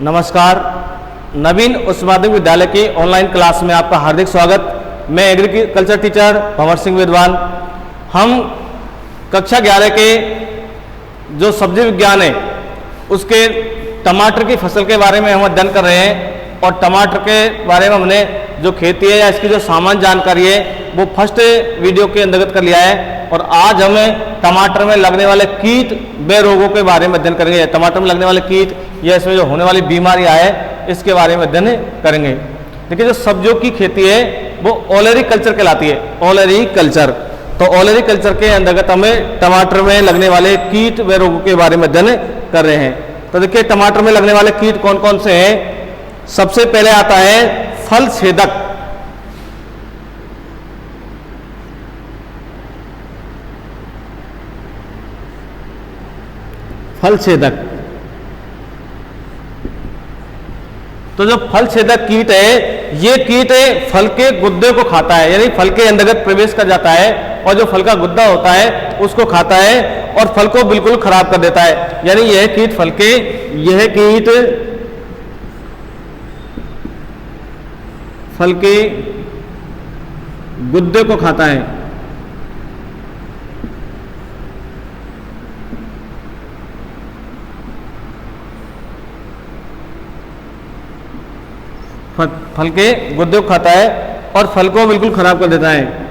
नमस्कार। नवीन उच्च माध्यमिक विद्यालय की ऑनलाइन क्लास में आपका हार्दिक स्वागत। मैं एग्रीकल्चर टीचर भंवर सिंह विद्वान। हम कक्षा 11 के जो सब्जी विज्ञान है उसके टमाटर की फसल के बारे में हम अध्ययन कर रहे हैं और टमाटर के बारे में हमने जो खेती है या इसकी जो सामान्य जानकारी है वो फर्स्ट वीडियो के अंतर्गत कर लिया है। और आज हमें टमाटर में लगने वाले कीट व रोगों के बारे में अध्ययन करेंगे। टमाटर में लगने वाले कीट या इसमें जो होने वाली बीमारियां है इसके बारे में अध्ययन करेंगे। देखिए, जो सब्जियों की खेती है वो ओलेरीकल्चर कहलाती है। ओलेरीकल्चर, तो ओलेरीकल्चर के अंतर्गत हमें टमाटर में लगने वाले कीट व रोगों के बारे में अध्ययन कर रहे हैं। तो देखिए, टमाटर में लगने वाले कीट कौन कौन से हैं। सबसे पहले आता है फल छेदक। फल छेदक, तो जो फल छेदक कीट है ये कीट फल के गुद्दे को खाता है, यानी फल के अंतर्गत प्रवेश कर जाता है और जो फल का गुद्दा होता है उसको खाता है और फल को बिल्कुल खराब कर देता है। यानी यह कीट फल के गुद्दे को खाता है। फल के गुद्दे को खाता है और फल को बिल्कुल खराब कर देता है।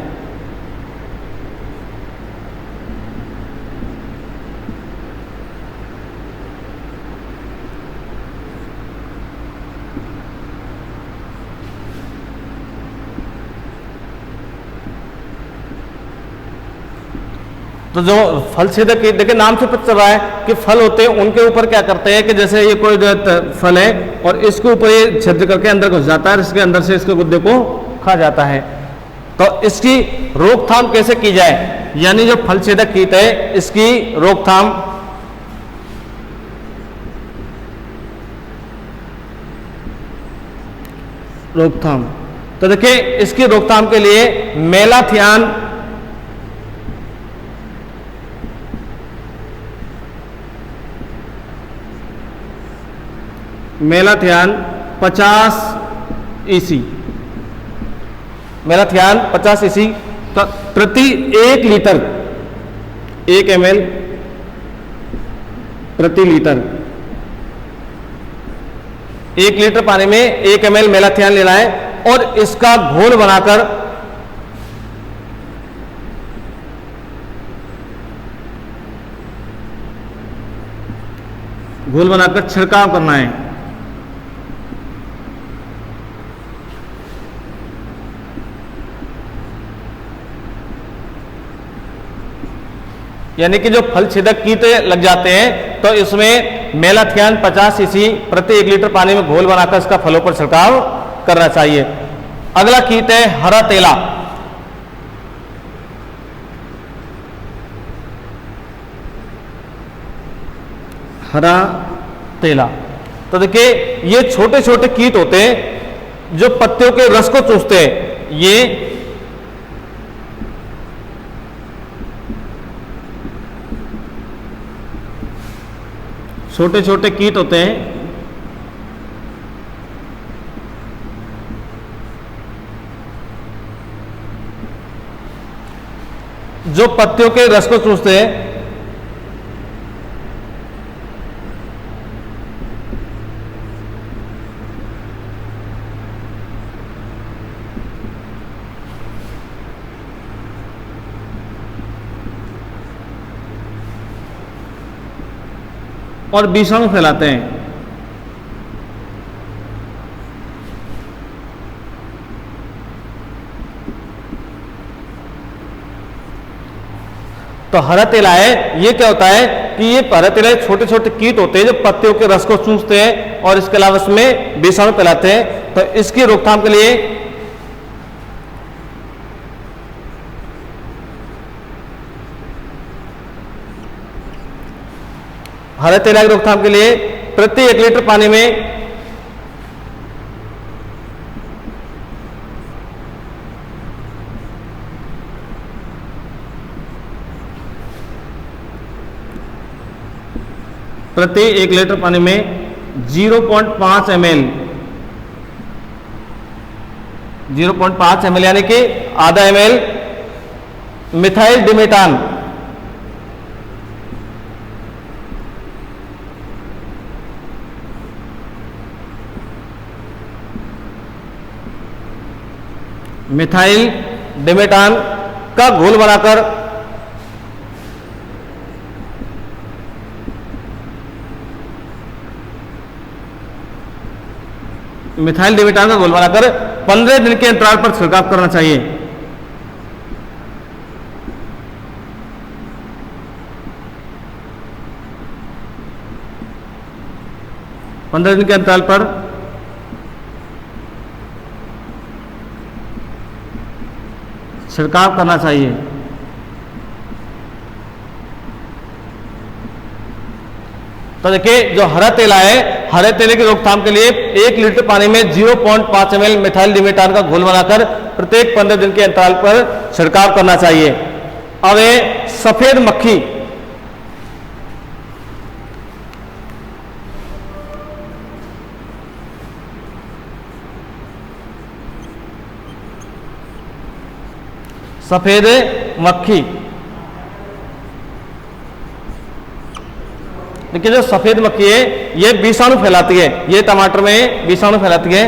तो जो फल छेदक कीट, देखिए नाम से पता चल रहा है कि फल होते हैं उनके ऊपर क्या करते हैं कि जैसे ये कोई फल है और इसके ऊपर ये छिद्र करके अंदर घुस जाता है और इसके अंदर से इसके गुद्दे को खा जाता है। तो इसकी रोकथाम कैसे की जाए, यानी जो फल छेदक कीट है इसकी रोकथाम। तो देखिए, इसकी रोकथाम के लिए मेलाथियान 50 EC, मेलाथियान 50 EC प्रति 1 लीटर 1 ml प्रति लीटर। 1 लीटर पानी में 1 ml मेलाथियान लेना है और इसका घोल बनाकर छिड़काव करना है। यानी कि जो फल छेदक कीट लग जाते हैं तो इसमें मेलाथियान 50 EC प्रति 1 लीटर पानी में घोल बनाकर इसका फलों पर छिड़काव करना चाहिए। अगला कीट है हरा तेला। हरा तेला, तो देखिए ये छोटे छोटे कीट होते हैं जो पत्तियों के रस को चूसते हैं। ये छोटे छोटे कीट होते हैं जो पत्तियों के रस को चूसते हैं। और विषाणु फैलाते हैं। तो हरा तेला है, ये क्या होता है कि ये हरा तेला छोटे छोटे कीट होते हैं जो पत्तियों के रस को चूसते हैं और इसके अलावा इसमें विषाणु फैलाते हैं। तो इसकी रोकथाम के लिए हरे तेला की रोकथाम के लिए प्रति 1 लीटर पानी में प्रति 1 लीटर पानी में 0.5 ml, 0.5 ml यानी कि आधा ml मिथाइल डिमेटान, मिथाइल डिमेटान का घोल बनाकर मिथाइल डिमेटान का घोल बनाकर 15 दिन के अंतराल पर छिड़काव करना चाहिए। पंद्रह दिन के अंतराल पर छिड़काव करना चाहिए। तो देखिए जो हरा तेला है, हरे तेले की रोकथाम के लिए 1 लीटर पानी में 0.5 ml मिथाइल डिमेटान का घोल बनाकर प्रत्येक 15 दिन के अंतराल पर छिड़काव करना चाहिए। अब ये सफेद मक्खी, सफेद मक्खी, देखिए जो सफेद मक्खी है ये विषाणु फैलाती है, ये टमाटर में विषाणु फैलाती है।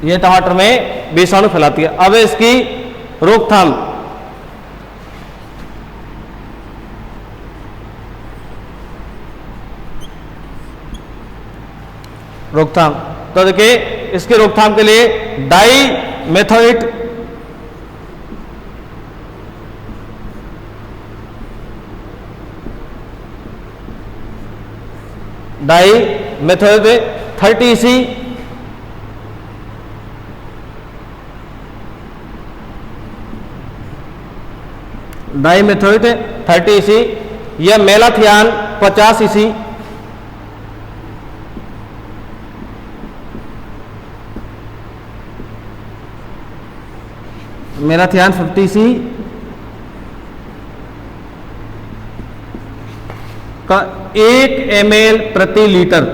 ये टमाटर में विषाणु फैलाती है। अब इसकी रोकथाम, तो देखिए इसकी रोकथाम के लिए dimethoate dimethoate 30 EC dimethoate 30 EC या मेलाथियान 50 EC, मेलाथियान 50 EC का 1 ml प्रति लीटर,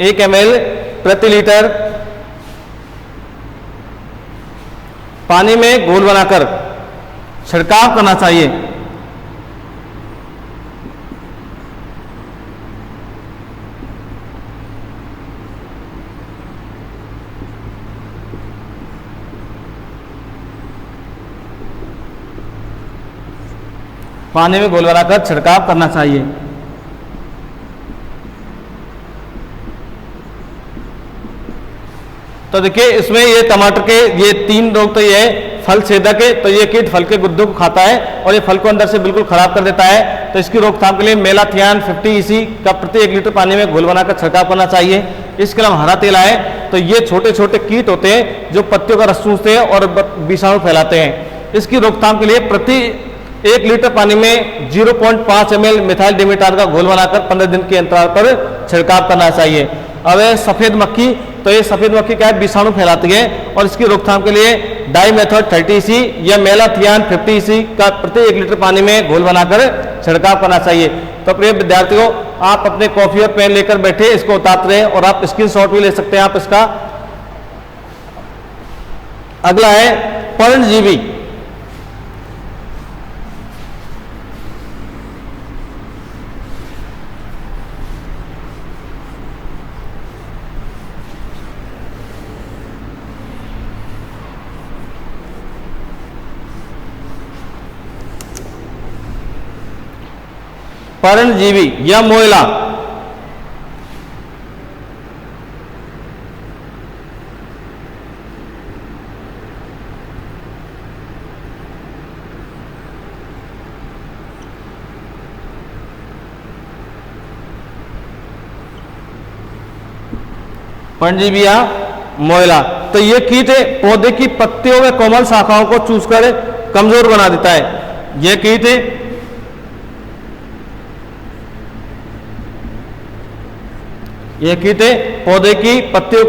1 ml प्रति लीटर पानी में घोल बनाकर छिड़काव करना चाहिए। पानी में घोल बनाकर छिड़काव करना चाहिए। तो देखिए इसमें ये टमाटर के ये 3 रोग, तो ये फल छेदक है, तो ये कीट फल के गुद्दों को खाता है और ये फल को अंदर से बिल्कुल खराब कर देता है। तो इसकी रोकथाम के लिए मेलाथियान 50 EC का प्रति 1 लीटर पानी में घोल बनाकर छिड़काव करना चाहिए। इसके अलावा हरा तेला है, तो ये छोटे छोटे कीट होते हैं जो पत्तियों का रस चूसते हैं और विषाणु फैलाते हैं। इसकी रोकथाम के लिए प्रति 1 लीटर पानी में 0.5 ml मिथाइल डिमेटान का घोल बनाकर 15 दिन के अंतराल पर छिड़काव करना चाहिए। अब सफेद मक्खी, तो ये सफेद मक्खी क्या है, विषाणु फैलाती है और इसकी रोकथाम के लिए डाईमेथोएट 30 EC या मेलाथियान 50 EC का प्रति 1 लीटर पानी में घोल बनाकर छिड़काव करना चाहिए। तो प्रिय विद्यार्थियों, आप अपने कॉपी और पेन लेकर बैठे, इसको उतारते रहे और आप स्क्रीनशॉट भी ले सकते हैं आप इसका। अगला है पर्णजीवी। पर्णजीवी या मोयला, पर्णजीवी या मोयला, तो ये कीट पौधे की पत्तियों व कोमल शाखाओं को चूसकर कमजोर बना देता है। यह कीट पौधे की पत्तियों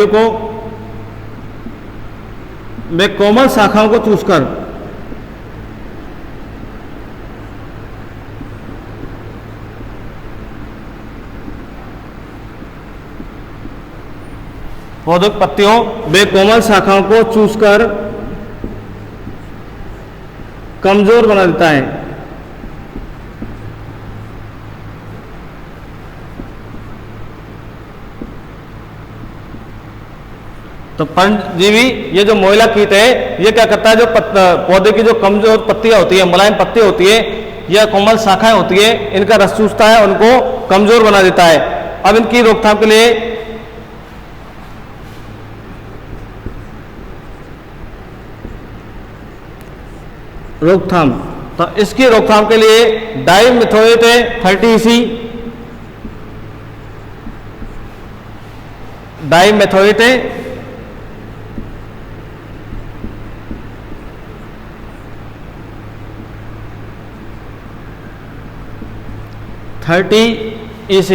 को वे कोमल शाखाओं को चूसकर पौधों की पत्तियों वे कोमल शाखाओं को चूसकर कमजोर बना देता है। तो परजीवी ये जो मोइला कीट है ये क्या करता है, जो पौधे की जो कमजोर पत्तियां होती है, मुलायम पत्ती होती है या कोमल शाखाएं होती है, इनका रस चूसता है, उनको कमजोर बना देता है। अब इनकी रोकथाम के लिए तो इसकी रोकथाम के लिए डाइमिथोएट 30EC, डाइमिथोएट 30EC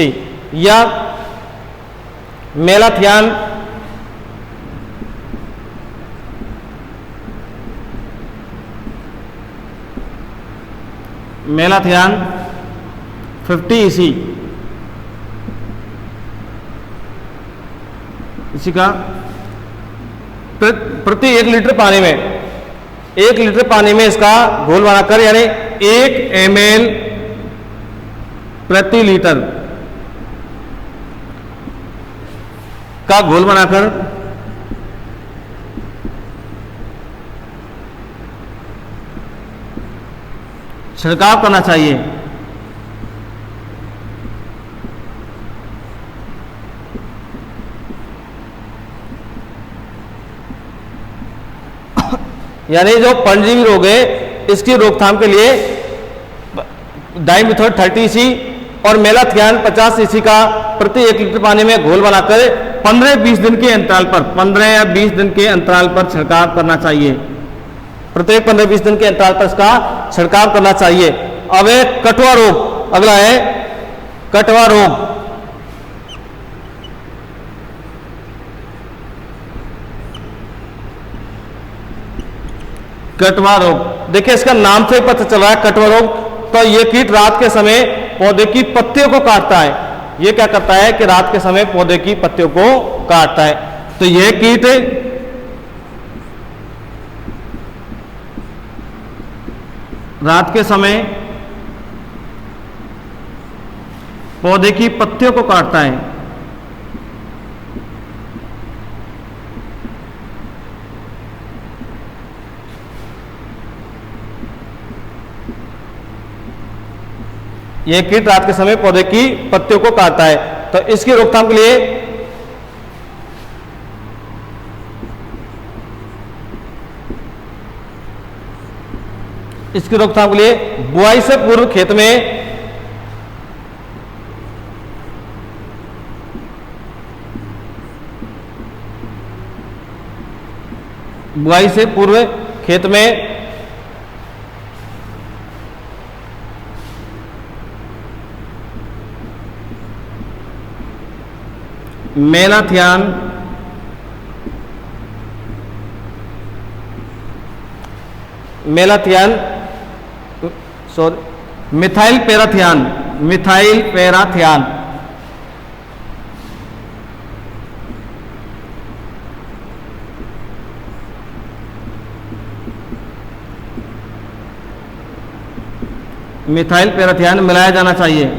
या मेलाथियान मेलाथियान 50EC इसी का प्रति 1 लीटर पानी में, 1 लीटर पानी में इसका घोल बनाकर, यानी 1 ml प्रति लीटर का घोल बनाकर छिड़काव करना चाहिए। यानी जो परजीवी रोग है इसकी रोकथाम के लिए डाइमिथोएट 30EC और मेलाथियान 50EC का प्रति 1 लीटर पानी में घोल बनाकर 15-20 दिन के अंतराल पर, 15 या 20 दिन के अंतराल पर छिड़काव करना चाहिए। प्रत्येक 15-20 दिन के अंतराल पर इसका छिड़काव करना चाहिए। अब एक कटवा रोग, अगला है कटवा रोग। कटवा रोग, देखिए इसका नाम से पता चल रहा है कटवा रोग। तो यह कीट रात के समय पौधे की पत्तियों को काटता है। यह क्या करता है कि रात के समय पौधे की पत्तियों को काटता है। तो यह कीट रात के समय पौधे की पत्तियों को काटता है। यह कीट रात के समय पौधे की पत्तियों को काटता है। तो इसकी रोकथाम के लिए बुआई से पूर्व खेत में मेलाथियान मिथाइल पैराथियान मिलाया जाना चाहिए।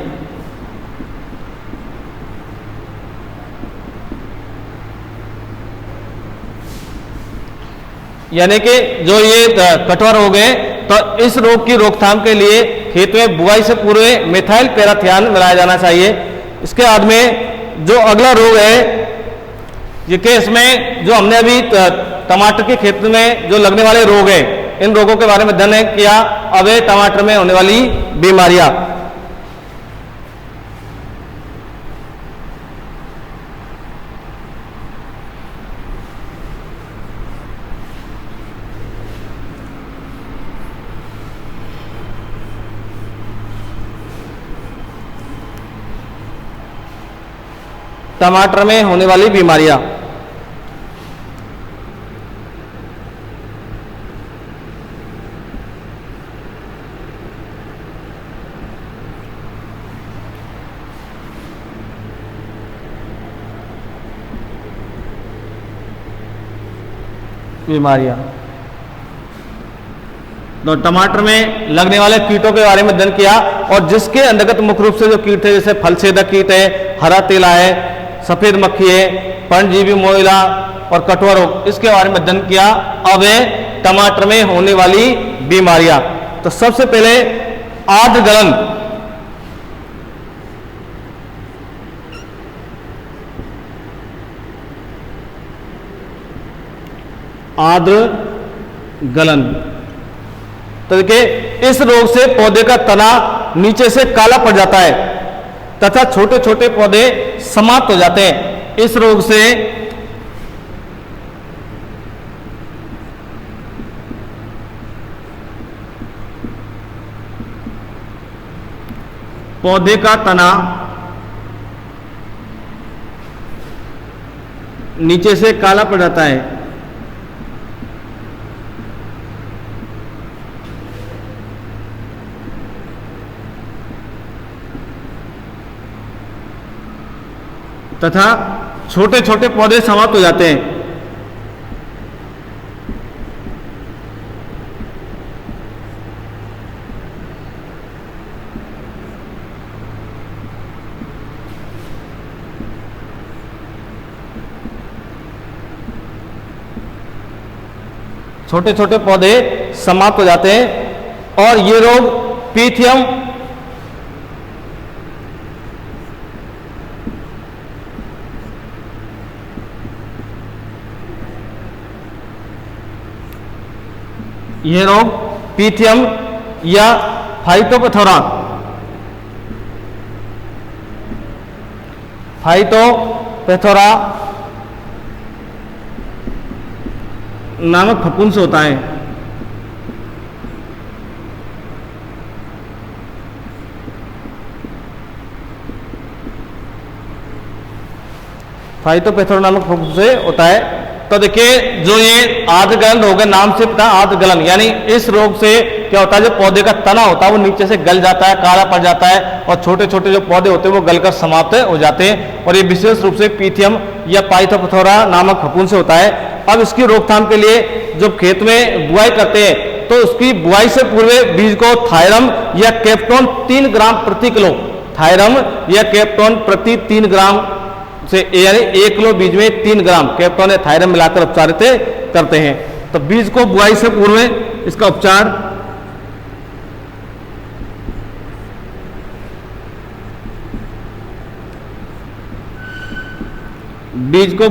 यानी कि जो ये कटवा रोग है, तो इस रोग की रोकथाम के लिए खेत में बुआई से पूर्व मिथाइल पैराथियान मिलाया जाना चाहिए। इसके बाद में जो अगला रोग है, ये कि इसमें जो हमने अभी टमाटर के खेत में जो लगने वाले रोग है, इन रोगों के बारे में अध्ययन किया। अब टमाटर में होने वाली बीमारियां, टमाटर में होने वाली बीमारियां। तो टमाटर में लगने वाले कीटों के बारे में अध्ययन किया और जिसके अंतर्गत मुख्य रूप से जो कीट थे जैसे फलछेदक कीट है, हरा तेला है, सफेद मक्खी है, परजीवी मोइला और कठुआ रोग, इसके बारे में अध्ययन किया। अब है टमाटर में होने वाली बीमारियां। तो सबसे पहले आद्र गलन। आद्र गलन। तो देखिए, इस रोग से पौधे का तना नीचे से काला पड़ जाता है तथा छोटे छोटे पौधे समाप्त हो जाते हैं। इस रोग से पौधे का तना नीचे से काला पड़ जाता है। तथा छोटे छोटे पौधे समाप्त हो जाते हैं। छोटे छोटे पौधे समाप्त हो जाते हैं और ये रोग पीथियम या फाइटोपथोरा नामक फफूंद से होता है। फाइटोपथोरा नामक फफूंद से होता है। तो देखिए, जो ये आद्र गलन रोग है, नाम से पता आद्र गलन, यानी इस रोग से क्या होता है, जो पौधे का तना होता है वो नीचे से गल जाता है, काला पड़ जाता है और छोटे छोटे जो पौधे होते हैं वो गलकर समाप्त हो जाते हैं। और ये विशेष रूप से पीथियम या पाइथोपथोरा नामक फफूंद से होता है। अब इसकी रोकथाम के लिए जब खेत में बुआई करते हैं तो उसकी बुआई से पूर्व बीज को थायरम या कैप्टोन 3 ग्राम प्रति किलो, थायरम या कैप्टोन प्रति 3 ग्राम से, यानी 1 किलो बीज में 3 ग्राम कैप्टोन या थायरम मिलाकर उपचारित करते हैं। तो बीज को बुआई से पूर्व इसका उपचार बीज को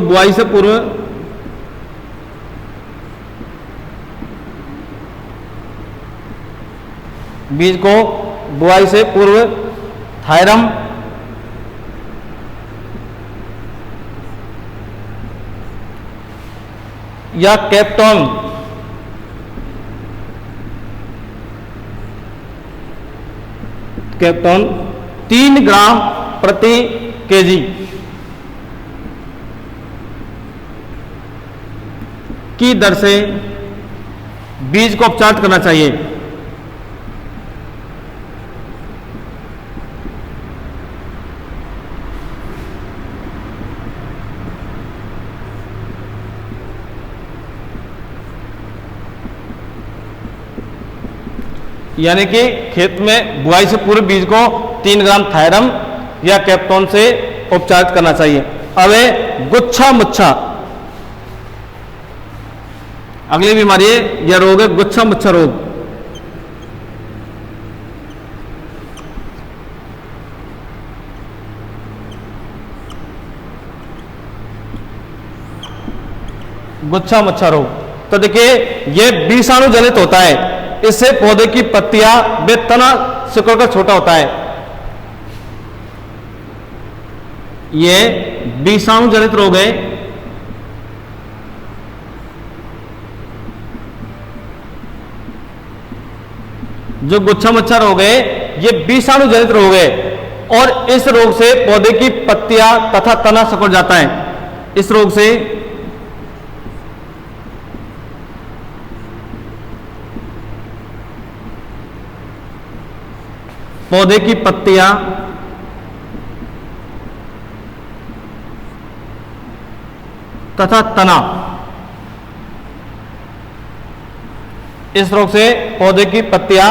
बुआई से पूर्व थायरम या कैप्टोन कैप्टोन 3 ग्राम प्रति केजी की दर से बीज को उपचार करना चाहिए। यानी कि खेत में बुआई से पूर्व बीज को 3 ग्राम थायरम या कैप्टोन से उपचारित करना चाहिए। अब है गुच्छा मुच्छा। अगली बीमारी है यह रोग है गुच्छा मुच्छा रोग। गुच्छा मुच्छा रोग, तो देखिए यह विषाणु जनित होता है। इससे पौधे की पत्तियां व तना सिकुड़कर छोटा होता है। यह विषाणु जनित रोग है। जो गुच्छा मुच्छा रोग है यह विषाणु जनित रोग है और इस रोग से पौधे की पत्तियां तथा तना सिकुड़ जाता है। इस रोग से पौधे की पत्तियां तथा तना, इस रोग से पौधे की पत्तियां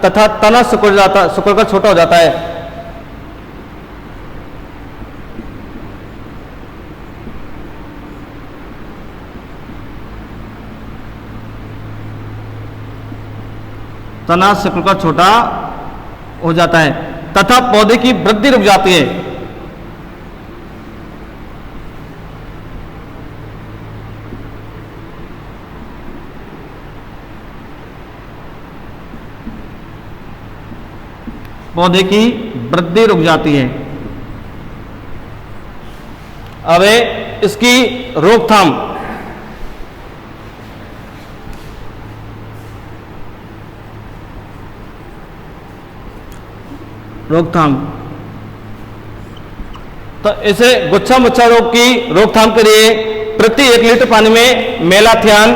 तथा तना सिकुड़कर छोटा हो जाता है। तना सिकुड़कर छोटा हो जाता है तथा पौधे की वृद्धि रुक जाती है। पौधे की वृद्धि रुक जाती है। अब इसकी रोकथाम। तो इसे गुच्छा मुच्छा रोग की रोकथाम के लिए प्रति 1 लीटर पानी में मेलाथियान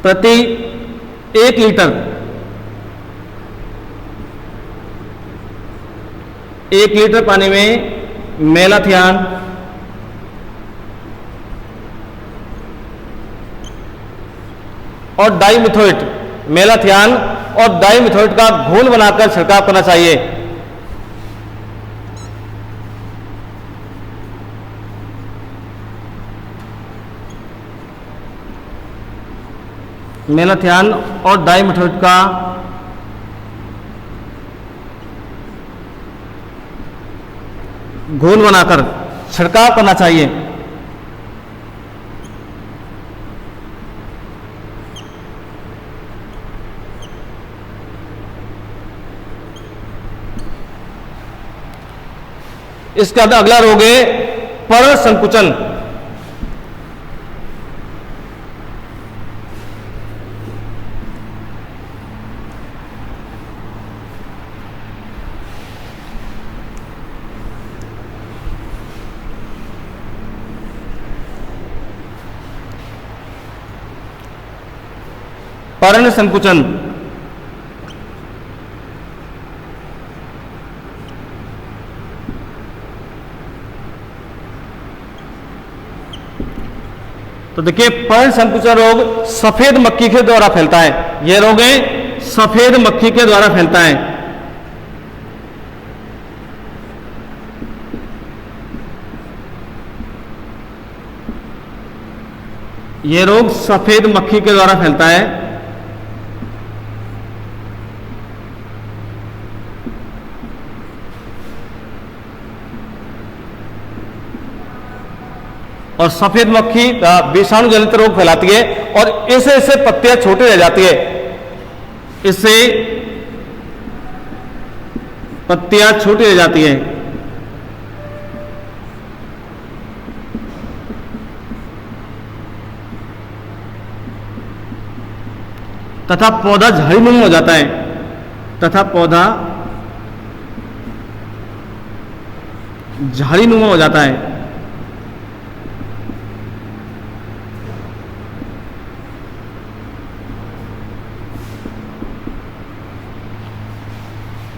प्रति 1 लीटर 1 लीटर पानी में मेलाथियान और डाइमिथोएट, मेलाथियान और डाइमिथोएट का घोल बनाकर छिड़काव करना चाहिए। मेलाथियान और डाइमिथोएट का घोल बनाकर छिड़काव करना चाहिए। इसका अगला रोग है पर्ण संकुचन। पर्ण संकुचन तो देखिए, पर्ण संकुचन रोग सफेद मक्खी के द्वारा फैलता है। यह रोग है सफेद मक्खी के द्वारा फैलता है। यह रोग सफेद मक्खी के द्वारा फैलता है। और सफेद मक्खी विषाणु जनित रोग फैलाती है और इससे पत्तियां छोटी रह जाती है। इससे पत्तियां छोटी रह जाती है। तथा पौधा झाड़ीनुमा हो जाता है। तथा पौधा झाड़ीनुमा हो जाता है।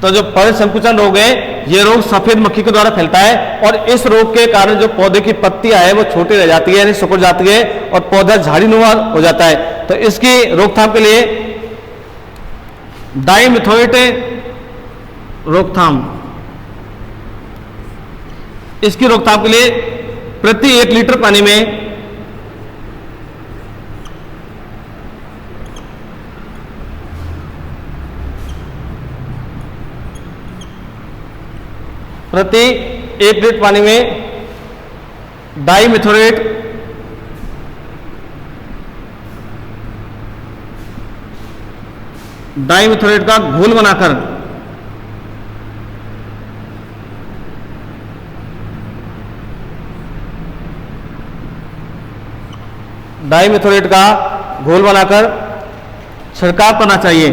तो जो पर्ण संकुचन रोग है, यह रोग सफेद मक्खी के द्वारा फैलता है और इस रोग के कारण जो पौधे की पत्तियां है वो छोटी रह जाती है, यानी सिकुड़ जाती है और पौधा झाड़ीनुमा हो जाता है। तो इसकी रोकथाम के लिए डाइमिथोएट रोकथाम, इसकी रोकथाम के लिए प्रति 1 लीटर पानी में प्रति 1 लीटर पानी में डाइमिथोएट का घोल बनाकर छिड़काव करना चाहिए।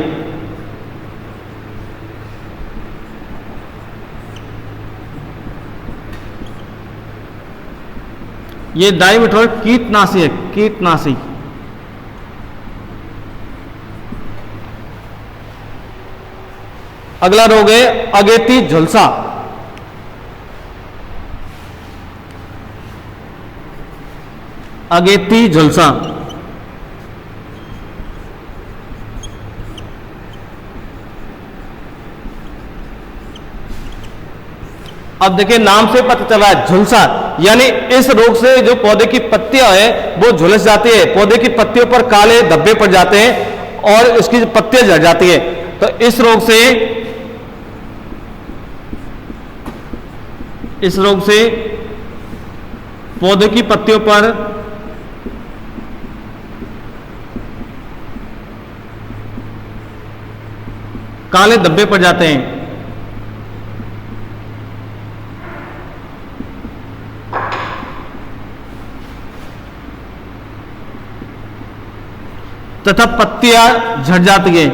ये डायमीथाइल कीटनाशी है, कीटनाशी। अगला रोग है अगेती झुलसा। अगेती झुलसा। अब देखिए नाम से पता चला है झुलसा, यानी इस रोग से जो पौधे की पत्तियां है वो झुलस जाती है, पौधे की पत्तियों पर काले धब्बे पड़ जाते हैं और इसकी पत्तियां झड़ जाती है। तो इस रोग से पौधे की पत्तियों पर काले धब्बे पड़ जाते हैं। तथा पत्तियां झड़ जाती हैं।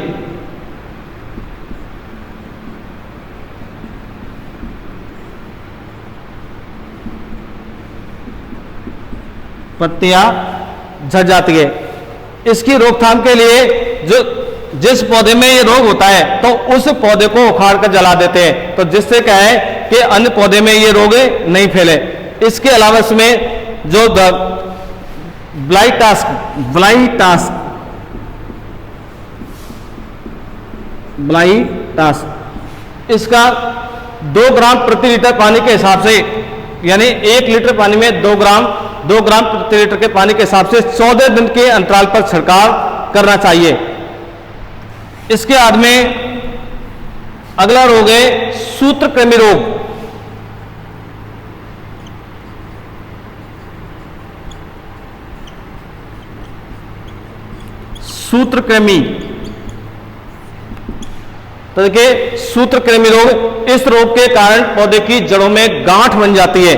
पत्तियां झड़ जाती है। इसकी रोकथाम के लिए जिस पौधे में ये रोग होता है तो उस पौधे को उखाड़ कर जला देते हैं, तो जिससे क्या है कि अन्य पौधे में ये रोग नहीं फैले। इसके अलावा इसमें जो ब्लाइटास, इसका 2 ग्राम प्रति लीटर पानी के हिसाब से, यानी 1 लीटर पानी में 2 ग्राम प्रति लीटर के पानी के हिसाब से 14 दिन के अंतराल पर छिड़काव करना चाहिए। इसके बाद में अगला रोग है सूत्रकृमि रोग। सूत्रकृमि, तो देखिए सूत्रकृमि रोग, इस रोग के कारण पौधे की जड़ों में गांठ बन जाती है।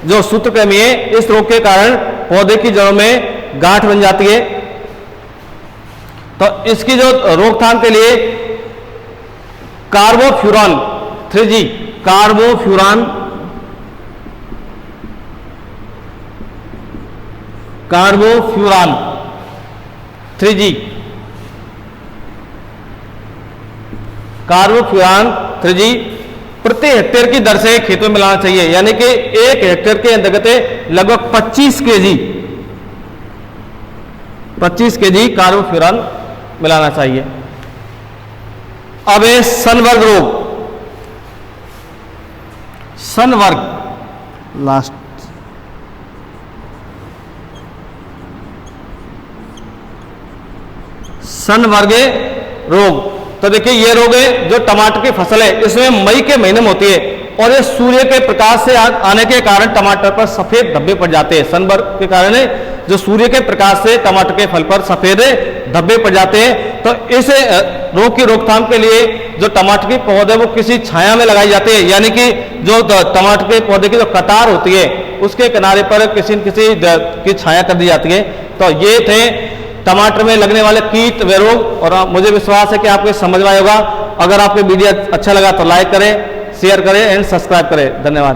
जो सूत्रकृमि है इस रोग के कारण पौधे की जड़ों में गांठ बन जाती है। तो इसकी जो रोकथाम के लिए carbofuran 3G, carbofuran 3G, carbofuran 3G प्रति हेक्टेयर की दर से खेतों में मिलाना चाहिए, यानी कि 1 हेक्टेयर के अंतर्गत लगभग 25 केजी कार्बोफ्यूरॉन मिलाना चाहिए। अब है सनवर्ग रोग। सनवर्ग लास्ट, सनवर्ग रोग। तो देखिए ये रोग है जो टमाटर की फसल है, इसमें मई के महीने में होती है और ये सूर्य के प्रकाश से आने के कारण टमाटर पर सफेद धब्बे पड़ जाते हैं। सनबर्न के कारण जो सूर्य के प्रकाश से टमाटर के फल पर सफेद धब्बे पड़ जाते हैं। तो इस रोग की रोकथाम के लिए जो टमाटर के पौधे वो किसी छाया में लगाई जाती है, यानी कि जो टमाटर के पौधे की जो कतार होती है उसके किनारे पर किसी न किसी की छाया कर दी जाती है। तो ये थे टमाटर में लगने वाले कीट व रोग, और मुझे विश्वास है कि आपको समझ में आएगा। अगर आपको वीडियो अच्छा लगा तो लाइक करें, शेयर करें एंड सब्सक्राइब करें। धन्यवाद।